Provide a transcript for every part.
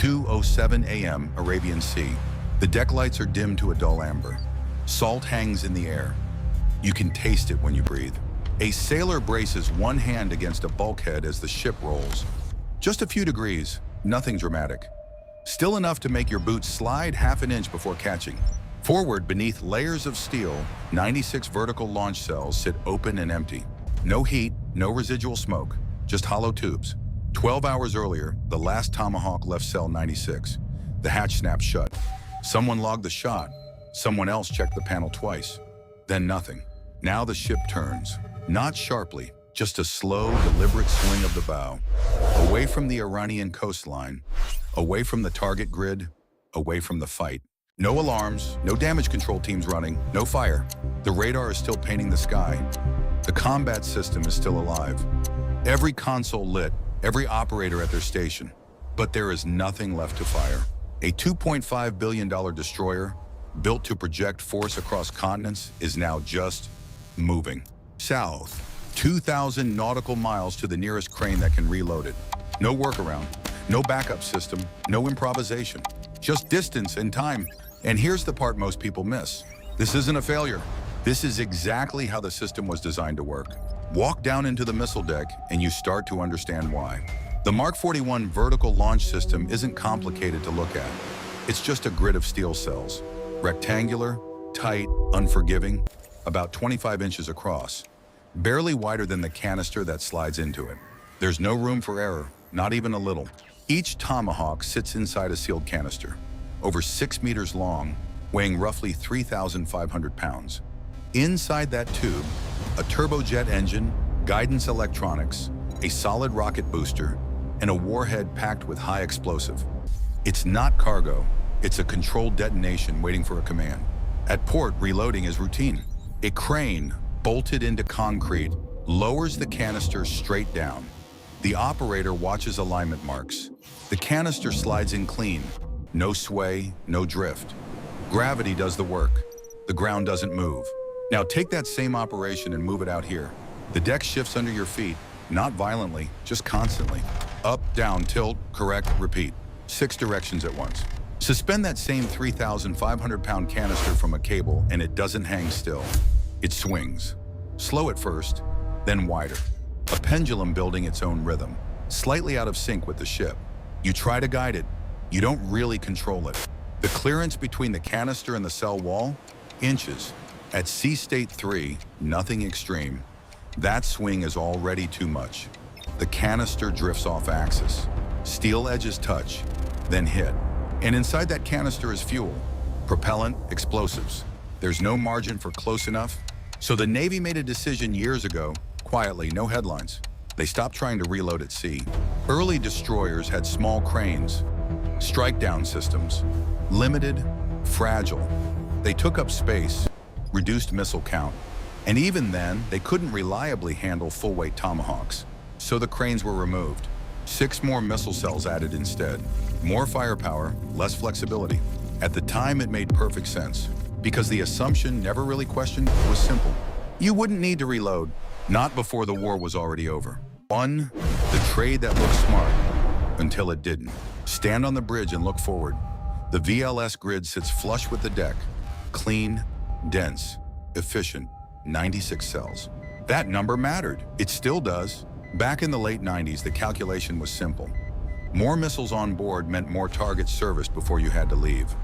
2:07 a.m. Arabian Sea. The deck lights are dimmed to a dull amber. Salt hangs in the air. You can taste it when you breathe. A sailor braces one hand against a bulkhead as the ship rolls. Just a few degrees, nothing dramatic. Still enough to make your boots slide half an inch before catching. Forward, beneath layers of steel, 96 vertical launch cells sit open and empty. No heat, no residual smoke, just hollow tubes. 12 hours earlier, the last Tomahawk left cell 96. The hatch snapped shut. Someone logged the shot. Someone else checked the panel twice. Then nothing. Now the ship turns. Not sharply, just a slow, deliberate swing of the bow. Away from the Iranian coastline, away from the target grid, away from the fight. No alarms, no damage control teams running, no fire. The radar is still painting the sky. The combat system is still alive. Every console lit, every operator at their station. But there is nothing left to fire. A $2.5 billion destroyer, built to project force across continents, is now just moving south. 2,000 nautical miles to the nearest crane that can reload it. No workaround, no backup system, no improvisation. Just distance and time. And here's the part most people miss. This isn't a failure. This is exactly how the system was designed to work. Walk down into the missile deck and you start to understand why. The Mark 41 vertical launch system isn't complicated to look at. It's just a grid of steel cells. Rectangular, tight, unforgiving, about 25 inches across. Barely wider than the canister that slides into it. There's no room for error, not even a little. Each Tomahawk sits inside a sealed canister, over 6 meters long, weighing roughly 3,500 pounds. Inside that tube, a turbojet engine, guidance electronics, a solid rocket booster, and a warhead packed with high explosive. It's not cargo, it's a controlled detonation waiting for a command. At port, reloading is routine. A crane, bolted into concrete, lowers the canister straight down. The operator watches alignment marks. The canister slides in clean. No sway, no drift. Gravity does the work. The ground doesn't move. Now take that same operation and move it out here. The deck shifts under your feet, not violently, just constantly. Up, down, tilt, correct, repeat. 6 directions at once. Suspend that same 3,500-pound canister from a cable and it doesn't hang still. It swings. Slow at first, then wider. A pendulum building its own rhythm, slightly out of sync with the ship. You try to guide it. You don't really control it. The clearance between the canister and the cell wall? Inches. At sea state 3, nothing extreme. That swing is already too much. The canister drifts off axis. Steel edges touch, then hit. And inside that canister is fuel, propellant, explosives. There's no margin for close enough. So the Navy made a decision years ago, quietly, no headlines. They stopped trying to reload at sea. Early destroyers had small cranes, strike-down systems, limited, fragile. They took up space, reduced missile count, and even then, they couldn't reliably handle full-weight Tomahawks. So the cranes were removed. 6 more missile cells added instead. More firepower, less flexibility. At the time, it made perfect sense, because the assumption, never really questioned, was simple. You wouldn't need to reload, not before the war was already over. The trade that looked smart, until it didn't. Stand on the bridge and look forward. The VLS grid sits flush with the deck. Clean, dense, efficient, 96 cells. That number mattered. It still does. Back in the late 90s, the calculation was simple. More missiles on board meant more targets serviced before you had to leave.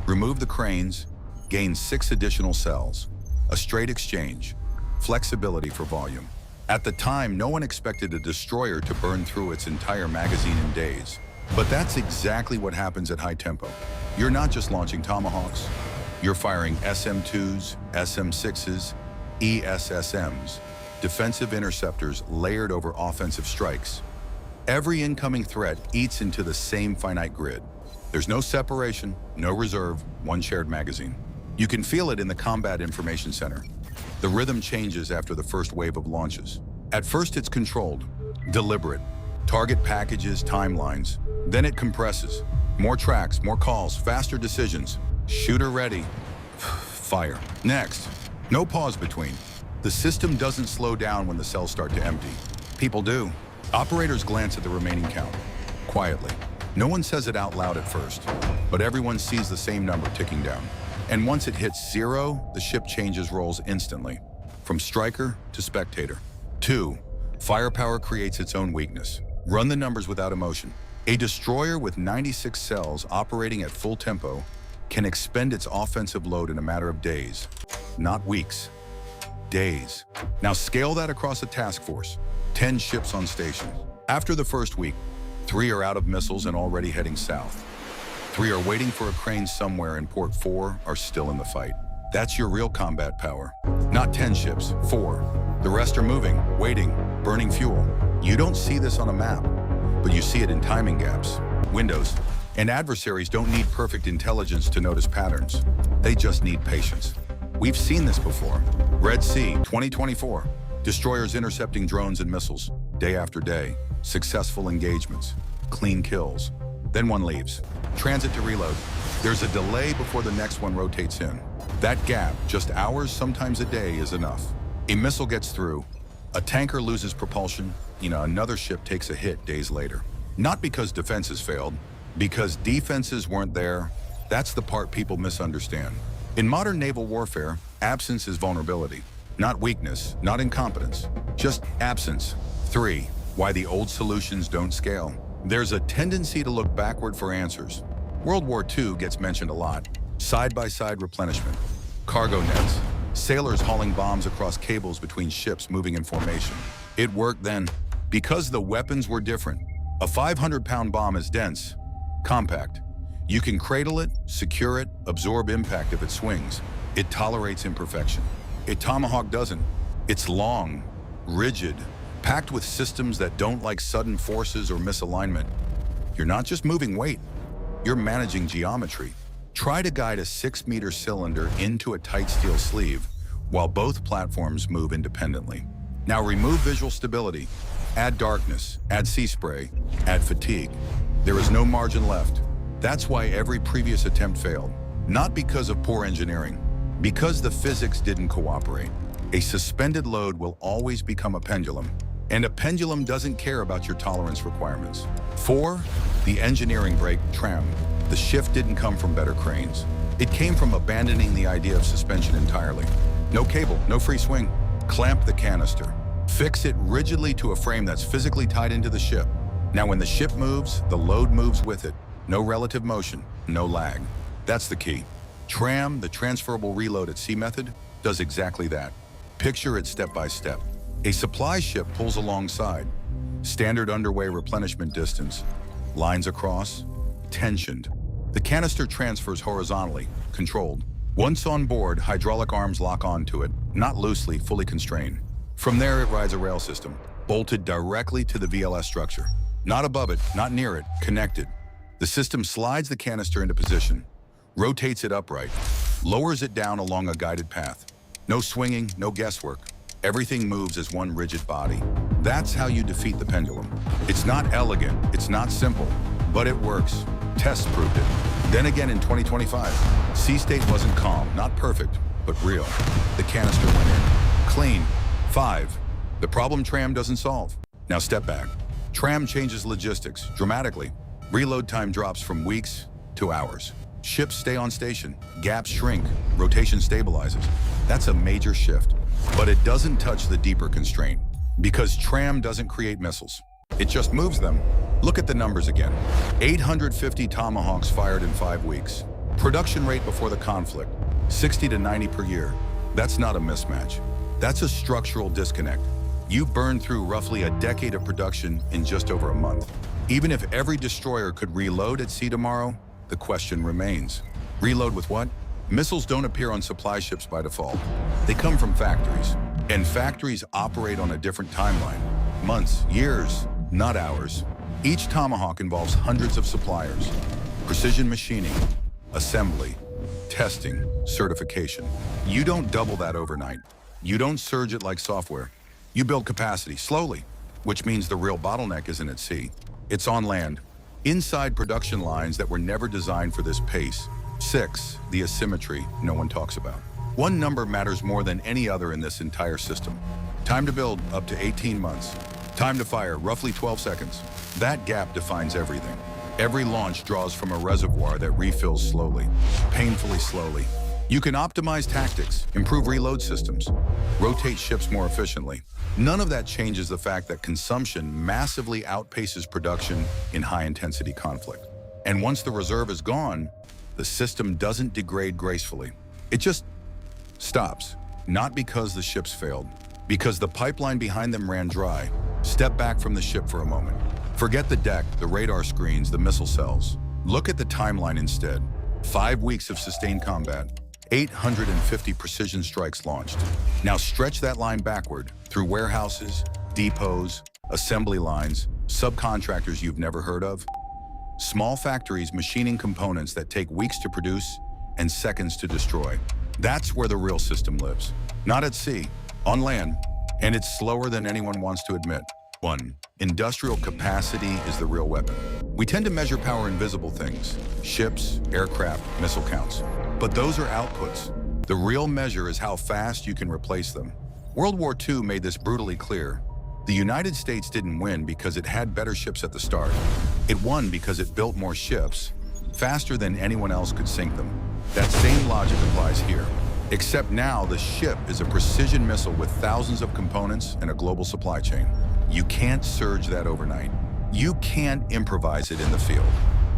Remove the cranes, gain 6 additional cells. A straight exchange, flexibility for volume. At the time, no one expected a destroyer to burn through its entire magazine in days. But that's exactly what happens at high tempo. You're not just launching Tomahawks. You're firing SM-2s, SM-6s, ESSMs, defensive interceptors layered over offensive strikes. Every incoming threat eats into the same finite grid. There's no separation, no reserve, one shared magazine. You can feel it in the Combat Information Center. The rhythm changes after the first wave of launches. At first, it's controlled, deliberate. Target packages, timelines. Then it compresses. More tracks, more calls, faster decisions. Shooter ready. Fire. Next. No pause between. The system doesn't slow down when the cells start to empty. People do. Operators glance at the remaining count. Quietly. No one says it out loud at first, but everyone sees the same number ticking down. And once it hits 0, the ship changes roles instantly, from striker to spectator. 2. Firepower creates its own weakness. Run the numbers without emotion. A destroyer with 96 cells operating at full tempo can expend its offensive load in a matter of days, not weeks. Days. Now scale that across a task force. 10 ships on station. After the first week, 3 are out of missiles and already heading south. 3 are waiting for a crane somewhere, and port 4 are still in the fight. That's your real combat power. Not 10 ships, 4. The rest are moving, waiting, burning fuel. You don't see this on a map, but you see it in timing gaps, windows, and adversaries don't need perfect intelligence to notice patterns. They just need patience. We've seen this before. Red Sea, 2024. Destroyers intercepting drones and missiles, day after day. Successful engagements, clean kills. Then one leaves. Transit to reload. There's a delay before the next one rotates in. That gap, just hours, sometimes a day, is enough. A missile gets through. A tanker loses propulsion. Another ship takes a hit days later. Not because defenses failed, because defenses weren't there. That's the part people misunderstand. In modern naval warfare, absence is vulnerability. Not weakness, not incompetence, just absence. 3. Why the old solutions don't scale. There's a tendency to look backward for answers. World War II gets mentioned a lot. Side-by-side replenishment, cargo nets, sailors hauling bombs across cables between ships moving in formation. It worked then because the weapons were different. A 500-pound bomb is dense, compact. You can cradle it, secure it, absorb impact if it swings. It tolerates imperfection. A Tomahawk doesn't. It's long, rigid, packed with systems that don't like sudden forces or misalignment. You're not just moving weight, you're managing geometry. Try to guide a 6-meter cylinder into a tight steel sleeve while both platforms move independently. Now remove visual stability, add darkness, add sea spray, add fatigue. There is no margin left. That's why every previous attempt failed. Not because of poor engineering, because the physics didn't cooperate. A suspended load will always become a pendulum, and a pendulum doesn't care about your tolerance requirements. 4. The engineering break, tram. The shift didn't come from better cranes. It came from abandoning the idea of suspension entirely. No cable, no free swing. Clamp the canister. Fix it rigidly to a frame that's physically tied into the ship. Now when the ship moves, the load moves with it. No relative motion, no lag. That's the key. Tram, the transferable reload at sea method, does exactly that. Picture it step by step. A supply ship pulls alongside. Standard underway replenishment distance. Lines across, tensioned. The canister transfers horizontally, controlled. Once on board, hydraulic arms lock onto it, not loosely, fully constrained. From there, it rides a rail system, bolted directly to the VLS structure. Not above it, not near it, connected. The system slides the canister into position, rotates it upright, lowers it down along a guided path. No swinging, no guesswork. Everything moves as one rigid body. That's how you defeat the pendulum. It's not elegant, it's not simple, but it works. Tests proved it. Then again in 2025, sea state wasn't calm, not perfect, but real. The canister went in. Clean. 5. The problem tram doesn't solve. Now step back. Tram changes logistics dramatically. Reload time drops from weeks to hours. Ships stay on station, gaps shrink, rotation stabilizes. That's a major shift. But it doesn't touch the deeper constraint, because tram doesn't create missiles. It just moves them. Look at the numbers again. 850 Tomahawks fired in 5 weeks. Production rate before the conflict, 60 to 90 per year. That's not a mismatch. That's a structural disconnect. You burned through roughly a decade of production in just over a month. Even if every destroyer could reload at sea tomorrow, the question remains. Reload with what? Missiles don't appear on supply ships by default. They come from factories, and factories operate on a different timeline. Months, years, not hours. Each Tomahawk involves hundreds of suppliers. Precision machining, assembly, testing, certification. You don't double that overnight. You don't surge it like software. You build capacity slowly, which means the real bottleneck isn't at sea. It's on land, inside production lines that were never designed for this pace. 6, the asymmetry no one talks about. One number matters more than any other in this entire system. Time to build, up to 18 months. Time to fire, roughly 12 seconds. That gap defines everything. Every launch draws from a reservoir that refills slowly, painfully slowly. You can optimize tactics, improve reload systems, rotate ships more efficiently. None of that changes the fact that consumption massively outpaces production in high-intensity conflict. And once the reserve is gone, the system doesn't degrade gracefully. It just stops. Not because the ships failed, because the pipeline behind them ran dry. Step back from the ship for a moment. Forget the deck, the radar screens, the missile cells. Look at the timeline instead. 5 weeks of sustained combat. 850 precision strikes launched. Now stretch that line backward through warehouses, depots, assembly lines, subcontractors you've never heard of. Small factories machining components that take weeks to produce and seconds to destroy. That's where the real system lives. Not at sea, on land, and it's slower than anyone wants to admit. 1. Industrial capacity is the real weapon. We tend to measure power in visible things, ships, aircraft, missile counts. But those are outputs. The real measure is how fast you can replace them. World War II made this brutally clear. The United States didn't win because it had better ships at the start. It won because it built more ships, faster than anyone else could sink them. That same logic applies here. Except now the ship is a precision missile with thousands of components and a global supply chain. You can't surge that overnight. You can't improvise it in the field.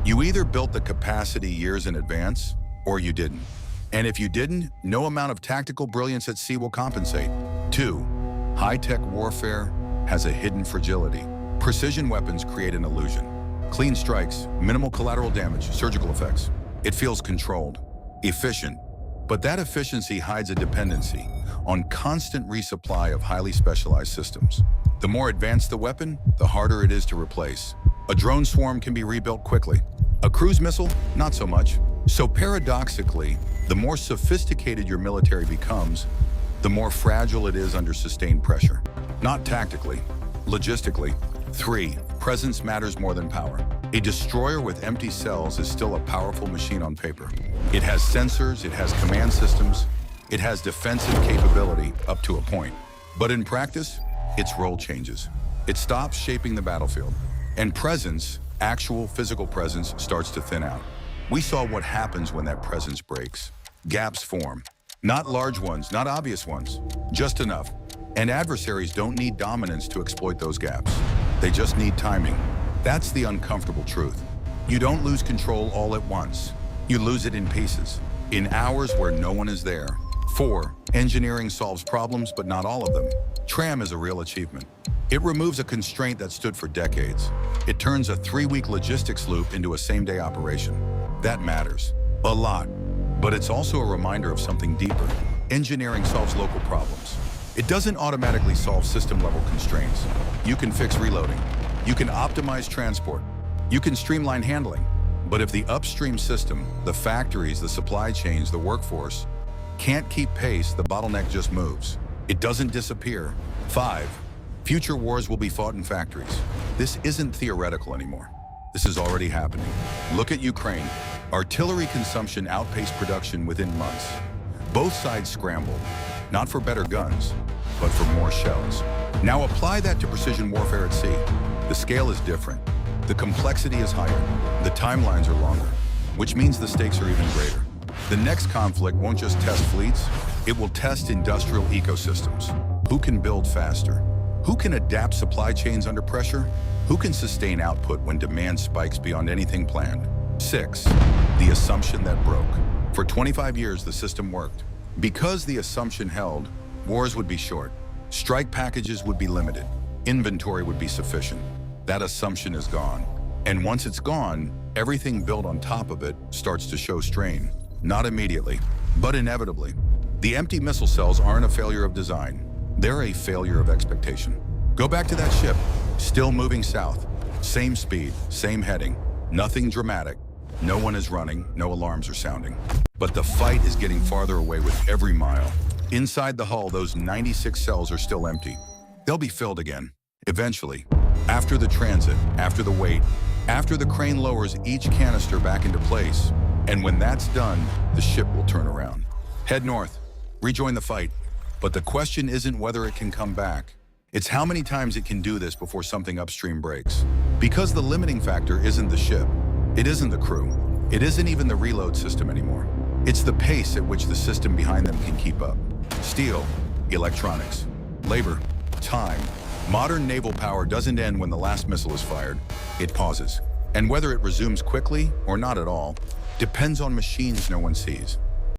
You either built the capacity years in advance, or you didn't. And if you didn't, no amount of tactical brilliance at sea will compensate. 2. High-tech warfare has a hidden fragility. Precision weapons create an illusion. Clean strikes, minimal collateral damage, surgical effects. It feels controlled, efficient. But that efficiency hides a dependency on constant resupply of highly specialized systems. The more advanced the weapon, the harder it is to replace. A drone swarm can be rebuilt quickly. A cruise missile, not so much. So paradoxically, the more sophisticated your military becomes, the more fragile it is under sustained pressure. Not tactically, logistically. 3. Presence matters more than power. A destroyer with empty cells is still a powerful machine on paper. It has sensors, it has command systems, it has defensive capability up to a point. But in practice, its role changes. It stops shaping the battlefield. And presence, actual physical presence, starts to thin out. We saw what happens when that presence breaks. Gaps form. Not large ones, not obvious ones, just enough. And adversaries don't need dominance to exploit those gaps. They just need timing. That's the uncomfortable truth. You don't lose control all at once. You lose it in pieces, in hours where no one is there. 4. Engineering solves problems, but not all of them. TRAM is a real achievement. It removes a constraint that stood for decades. It turns a 3-week logistics loop into a same-day operation. That matters. A lot. But it's also a reminder of something deeper. Engineering solves local problems. It doesn't automatically solve system-level constraints. You can fix reloading. You can optimize transport. You can streamline handling. But if the upstream system, the factories, the supply chains, the workforce, can't keep pace, the bottleneck just moves. It doesn't disappear. 5. Future wars will be fought in factories. This isn't theoretical anymore. This is already happening. Look at Ukraine. Artillery consumption outpaced production within months. Both sides scrambled, not for better guns, but for more shells. Now apply that to precision warfare at sea. The scale is different. The complexity is higher. The timelines are longer, which means the stakes are even greater. The next conflict won't just test fleets, it will test industrial ecosystems. Who can build faster? Who can adapt supply chains under pressure? Who can sustain output when demand spikes beyond anything planned? 6. The assumption that broke. For 25 years, the system worked. Because the assumption held, wars would be short. Strike packages would be limited. Inventory would be sufficient. That assumption is gone. And once it's gone, everything built on top of it starts to show strain. Not immediately, but inevitably. The empty missile cells aren't a failure of design. They're a failure of expectation. Go back to that ship, still moving south. Same speed, same heading. Nothing dramatic. No one is running, no alarms are sounding. But the fight is getting farther away with every mile. Inside the hull, those 96 cells are still empty. They'll be filled again, eventually. After the transit, after the wait, after the crane lowers each canister back into place. And when that's done, the ship will turn around. Head north, rejoin the fight. But the question isn't whether it can come back. It's how many times it can do this before something upstream breaks. Because the limiting factor isn't the ship, It isn't the crew. It isn't even the reload system anymore. It's the pace at which the system behind them can keep up. Steel, electronics, labor, time. Modern naval power doesn't end when the last missile is fired. It pauses. And whether it resumes quickly or not at all depends on machines no one sees.